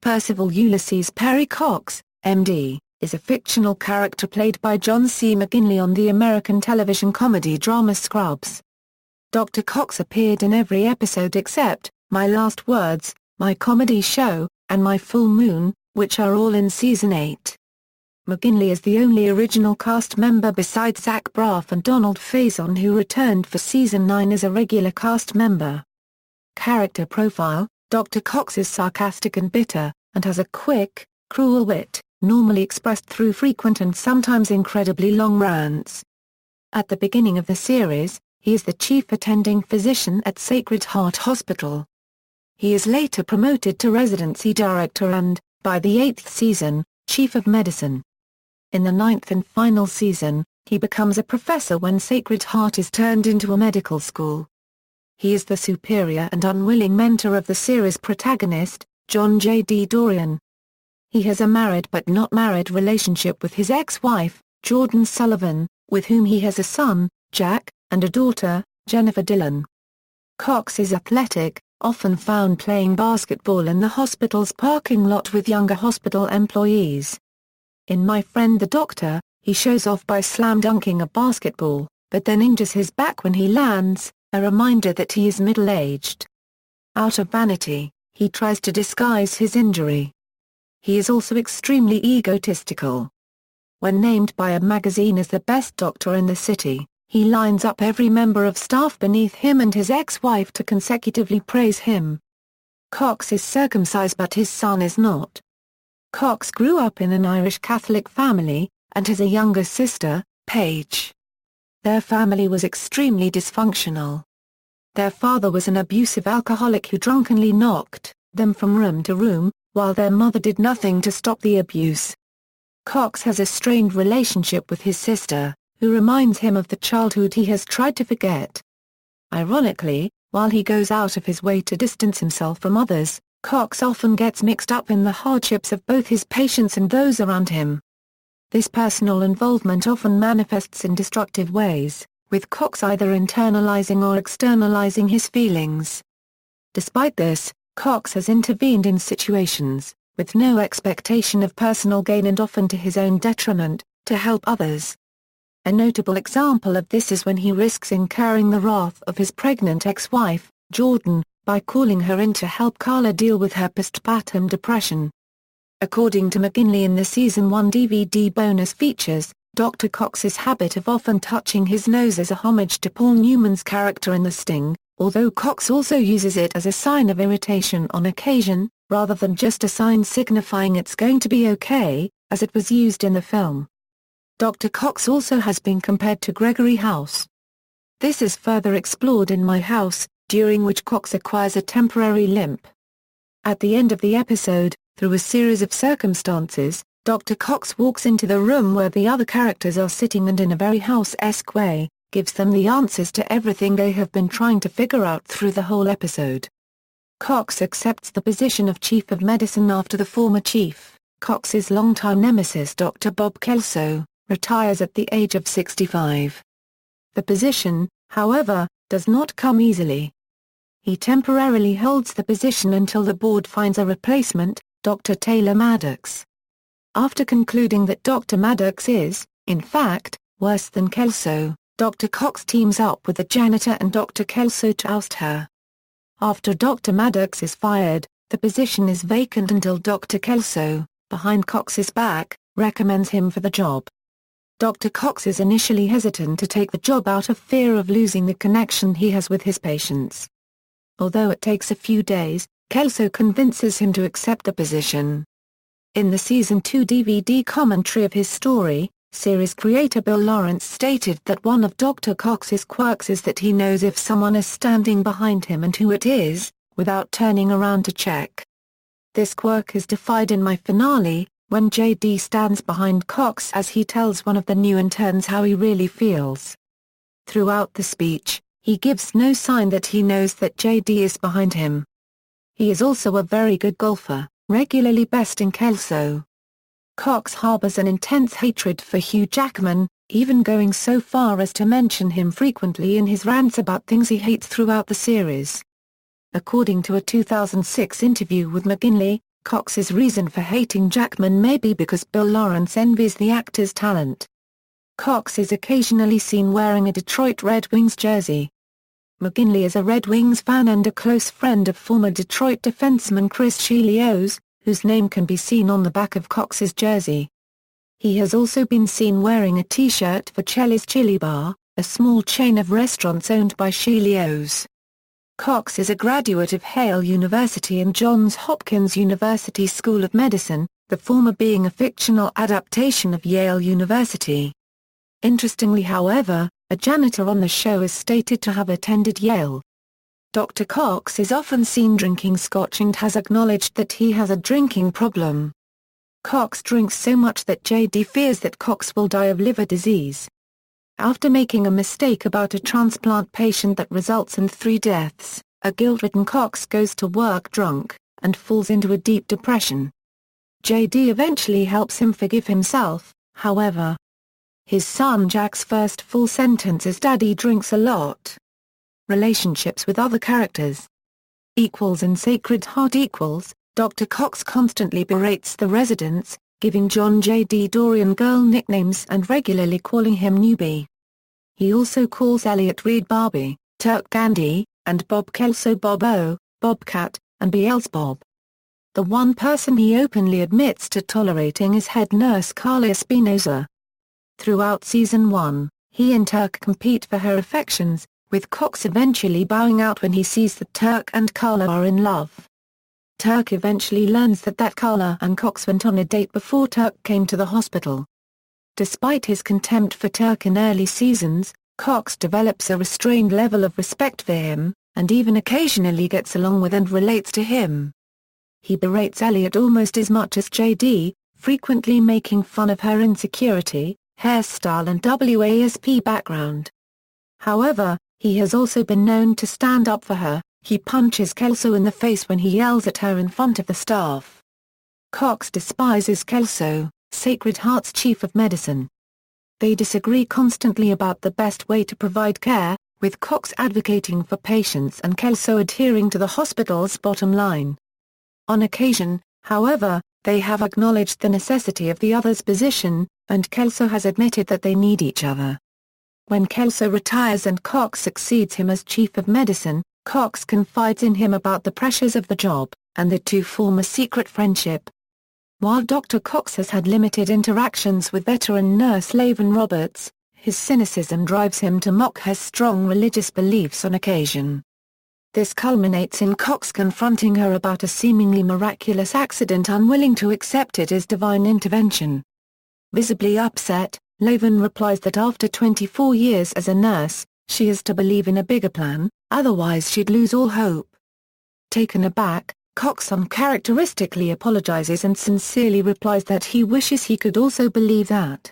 Percival Ulysses Perry Cox, M.D., is a fictional character played by John C. McGinley on the American television comedy drama Scrubs. Dr. Cox appeared in every episode except My Last Words, My Comedy Show, and My Full Moon, which are all in Season 8. McGinley is the only original cast member besides Zach Braff and Donald Faison who returned for Season 9 as a regular cast member. Character profile: Dr. Cox is sarcastic and bitter, and has a quick, cruel wit, normally expressed through frequent and sometimes incredibly long rants. At the beginning of the series, he is the chief attending physician at Sacred Heart Hospital. He is later promoted to residency director and, by the 8th season, chief of medicine. In the 9th and final season, he becomes a professor when Sacred Heart is turned into a medical school. He is the superior and unwilling mentor of the series' protagonist, John J. D. Dorian. He has a married but not married relationship with his ex-wife, Jordan Sullivan, with whom he has a son, Jack, and a daughter, Jennifer Dillon. Cox is athletic, often found playing basketball in the hospital's parking lot with younger hospital employees. In My Friend the Doctor, he shows off by slam-dunking a basketball, but then injures his back when he lands, a reminder that he is middle-aged. Out of vanity, he tries to disguise his injury. He is also extremely egotistical. When named by a magazine as the best doctor in the city, he lines up every member of staff beneath him and his ex-wife to consecutively praise him. Cox is circumcised but his son is not. Cox grew up in an Irish Catholic family, and has a younger sister, Paige. Their family was extremely dysfunctional. Their father was an abusive alcoholic who drunkenly knocked them from room to room, while their mother did nothing to stop the abuse. Cox has a strained relationship with his sister, who reminds him of the childhood he has tried to forget. Ironically, while he goes out of his way to distance himself from others, Cox often gets mixed up in the hardships of both his patients and those around him. This personal involvement often manifests in destructive ways, with Cox either internalizing or externalizing his feelings. Despite this, Cox has intervened in situations, with no expectation of personal gain and often to his own detriment, to help others. A notable example of this is when he risks incurring the wrath of his pregnant ex-wife, Jordan, by calling her in to help Carla deal with her postpartum depression. According to McGinley in the Season 1 DVD bonus features, Dr. Cox's habit of often touching his nose is a homage to Paul Newman's character in The Sting, although Cox also uses it as a sign of irritation on occasion, rather than just a sign signifying it's going to be okay, as it was used in the film. Dr. Cox also has been compared to Gregory House. This is further explored in My House, during which Cox acquires a temporary limp. At the end of the episode, through a series of circumstances, Dr. Cox walks into the room where the other characters are sitting and in a very House-esque way, gives them the answers to everything they have been trying to figure out through the whole episode. Cox accepts the position of Chief of Medicine after the former chief, Cox's longtime nemesis Dr. Bob Kelso, retires at the age of 65. The position, however, does not come easily. He temporarily holds the position until the board finds a replacement, Dr. Taylor Maddox. After concluding that Dr. Maddox is, in fact, worse than Kelso, Dr. Cox teams up with the janitor and Dr. Kelso to oust her. After Dr. Maddox is fired, the position is vacant until Dr. Kelso, behind Cox's back, recommends him for the job. Dr. Cox is initially hesitant to take the job out of fear of losing the connection he has with his patients. Although it takes a few days, Kelso convinces him to accept the position. In the Season 2 DVD commentary of his story, series creator Bill Lawrence stated that one of Dr. Cox's quirks is that he knows if someone is standing behind him and who it is, without turning around to check. This quirk is defied in my finale, when J.D. stands behind Cox as he tells one of the new interns how he really feels. Throughout the speech, he gives no sign that he knows that J.D. is behind him. He is also a very good golfer, regularly besting Kelso. Cox harbors an intense hatred for Hugh Jackman, even going so far as to mention him frequently in his rants about things he hates throughout the series. According to a 2006 interview with McGinley, Cox's reason for hating Jackman may be because Bill Lawrence envies the actor's talent. Cox is occasionally seen wearing a Detroit Red Wings jersey. McGinley is a Red Wings fan and a close friend of former Detroit defenseman Chris Chelios, whose name can be seen on the back of Cox's jersey. He has also been seen wearing a T-shirt for Chelly's Chili Bar, a small chain of restaurants owned by Chelios. Cox is a graduate of Hale University and Johns Hopkins University School of Medicine, the former being a fictional adaptation of Yale University. Interestingly, however, a janitor on the show is stated to have attended Yale. Dr. Cox is often seen drinking scotch and has acknowledged that he has a drinking problem. Cox drinks so much that JD fears that Cox will die of liver disease. After making a mistake about a transplant patient that results in 3 deaths, a guilt-ridden Cox goes to work drunk, and falls into a deep depression. JD eventually helps him forgive himself, however. His son Jack's first full sentence is "Daddy drinks a lot." Relationships with other characters. In Sacred Heart Dr. Cox constantly berates the residents, giving John J.D. Dorian girl nicknames and regularly calling him Newbie. He also calls Elliot Reed Barbie, Turk Dandy, and Bob Kelso Bobo, Bobcat, and Beelzebub. The one person he openly admits to tolerating is head nurse Carla Espinosa. Throughout Season 1, he and Turk compete for her affections, with Cox eventually bowing out when he sees that Turk and Carla are in love. Turk eventually learns that Carla and Cox went on a date before Turk came to the hospital. Despite his contempt for Turk in early seasons, Cox develops a restrained level of respect for him, and even occasionally gets along with and relates to him. He berates Elliot almost as much as JD, frequently making fun of her insecurity, hairstyle and WASP background. However, he has also been known to stand up for her. He punches Kelso in the face when he yells at her in front of the staff. Cox despises Kelso, Sacred Heart's chief of medicine. They disagree constantly about the best way to provide care, with Cox advocating for patients and Kelso adhering to the hospital's bottom line. On occasion, however, they have acknowledged the necessity of the other's position, and Kelso has admitted that they need each other. When Kelso retires and Cox succeeds him as chief of medicine, Cox confides in him about the pressures of the job, and the two form a secret friendship. While Dr. Cox has had limited interactions with veteran nurse Laven Roberts, his cynicism drives him to mock her strong religious beliefs on occasion. This culminates in Cox confronting her about a seemingly miraculous accident, unwilling to accept it as divine intervention. Visibly upset, Laven replies that after 24 years as a nurse, she is to believe in a bigger plan, otherwise she'd lose all hope. Taken aback, Cox uncharacteristically apologizes and sincerely replies that he wishes he could also believe that.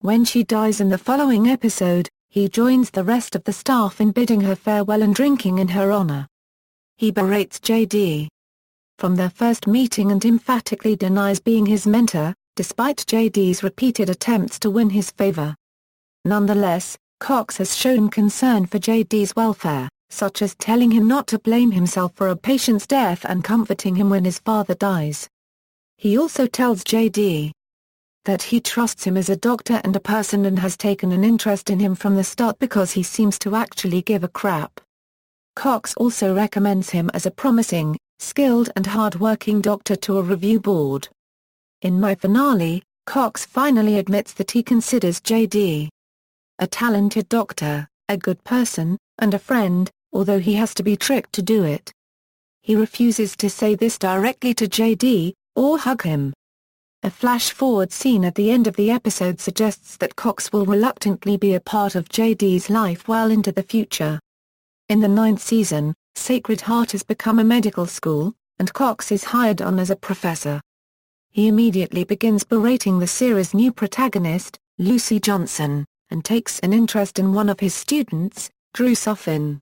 When she dies in the following episode, he joins the rest of the staff in bidding her farewell and drinking in her honor. He berates J.D. from their first meeting and emphatically denies being his mentor, despite J.D.'s repeated attempts to win his favor. Nonetheless, Cox has shown concern for J.D.'s welfare, such as telling him not to blame himself for a patient's death and comforting him when his father dies. He also tells J.D. that he trusts him as a doctor and a person and has taken an interest in him from the start because he seems to actually give a crap. Cox also recommends him as a promising, skilled and hard-working doctor to a review board. In my finale, Cox finally admits that he considers J.D. a talented doctor, a good person, and a friend, although he has to be tricked to do it. He refuses to say this directly to J.D., or hug him. A flash-forward scene at the end of the episode suggests that Cox will reluctantly be a part of J.D.'s life well into the future. In the 9th season, Sacred Heart has become a medical school, and Cox is hired on as a professor. He immediately begins berating the series' new protagonist, Lucy Johnson, and takes an interest in one of his students, Drew Suffin.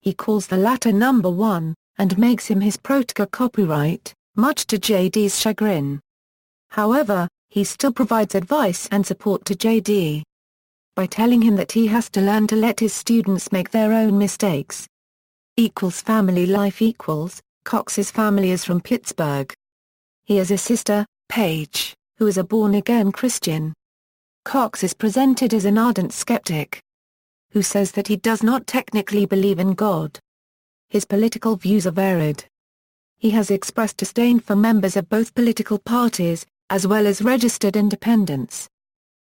He calls the latter number 1, and makes him his protege copyright, much to J.D.'s chagrin. However, he still provides advice and support to J.D. by telling him that he has to learn to let his students make their own mistakes. Family life. Cox's family is from Pittsburgh. He has a sister, Paige, who is a born-again Christian. Cox is presented as an ardent skeptic who says that he does not technically believe in God. His political views are varied. He has expressed disdain for members of both political parties, as well as registered independents.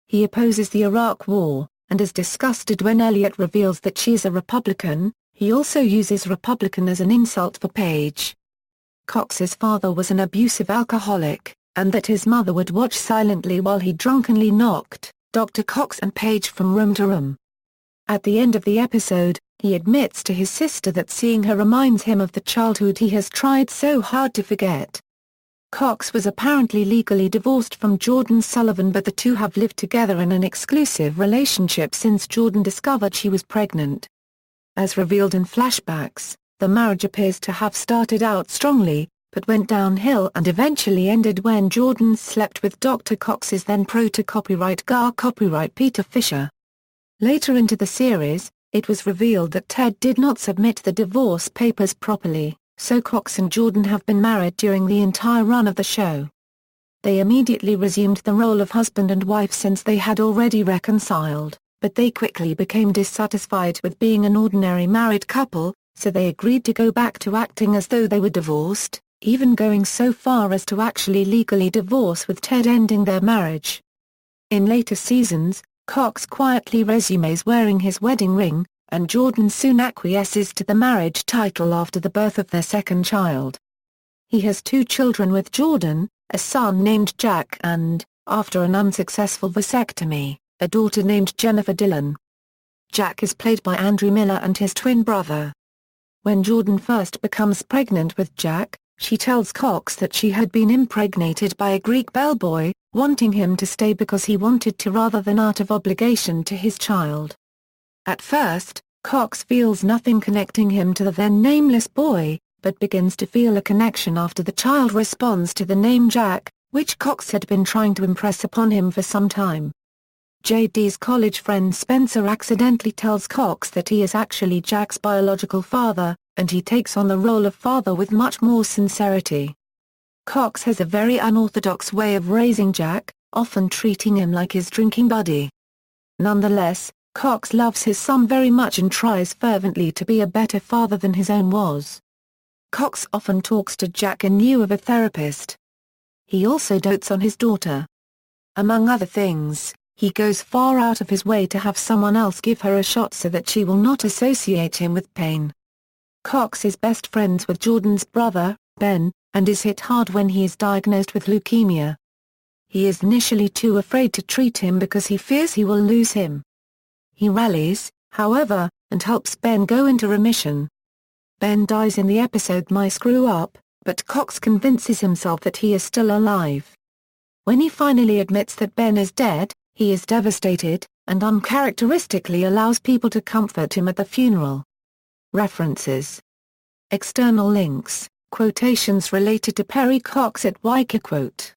He opposes the Iraq War, and is disgusted when Elliot reveals that she is a Republican. He also uses Republican as an insult for Paige. Cox's father was an abusive alcoholic, and that his mother would watch silently while he drunkenly knocked Dr. Cox and Paige from room to room. At the end of the episode, he admits to his sister that seeing her reminds him of the childhood he has tried so hard to forget. Cox was apparently legally divorced from Jordan Sullivan, but the two have lived together in an exclusive relationship since Jordan discovered she was pregnant. As revealed in flashbacks, the marriage appears to have started out strongly, but went downhill and eventually ended when Jordan slept with Dr. Cox's then pro-to-copyright copyright Peter Fisher. Later into the series, it was revealed that Ted did not submit the divorce papers properly, so Cox and Jordan have been married during the entire run of the show. They immediately resumed the role of husband and wife since they had already reconciled, but they quickly became dissatisfied with being an ordinary married couple, so they agreed to go back to acting as though they were divorced, even going so far as to actually legally divorce, with Ted ending their marriage. In later seasons, Cox quietly resumes wearing his wedding ring, and Jordan soon acquiesces to the marriage title after the birth of their second child. He has 2 children with Jordan, a son named Jack and, after an unsuccessful vasectomy, a daughter named Jennifer Dillon. Jack is played by Andrew Miller and his twin brother. When Jordan first becomes pregnant with Jack, she tells Cox that she had been impregnated by a Greek bellboy, wanting him to stay because he wanted to rather than out of obligation to his child. At first, Cox feels nothing connecting him to the then nameless boy, but begins to feel a connection after the child responds to the name Jack, which Cox had been trying to impress upon him for some time. JD's college friend Spencer accidentally tells Cox that he is actually Jack's biological father, and he takes on the role of father with much more sincerity. Cox has a very unorthodox way of raising Jack, often treating him like his drinking buddy. Nonetheless, Cox loves his son very much and tries fervently to be a better father than his own was. Cox often talks to Jack in lieu of a therapist. He also dotes on his daughter. Among other things, he goes far out of his way to have someone else give her a shot so that she will not associate him with pain. Cox is best friends with Jordan's brother, Ben, and is hit hard when he is diagnosed with leukemia. He is initially too afraid to treat him because he fears he will lose him. He rallies, however, and helps Ben go into remission. Ben dies in the episode My Screw Up, but Cox convinces himself that he is still alive. When he finally admits that Ben is dead, he is devastated, and uncharacteristically allows people to comfort him at the funeral. References. External links, quotations related to Perry Cox at Wikiquote.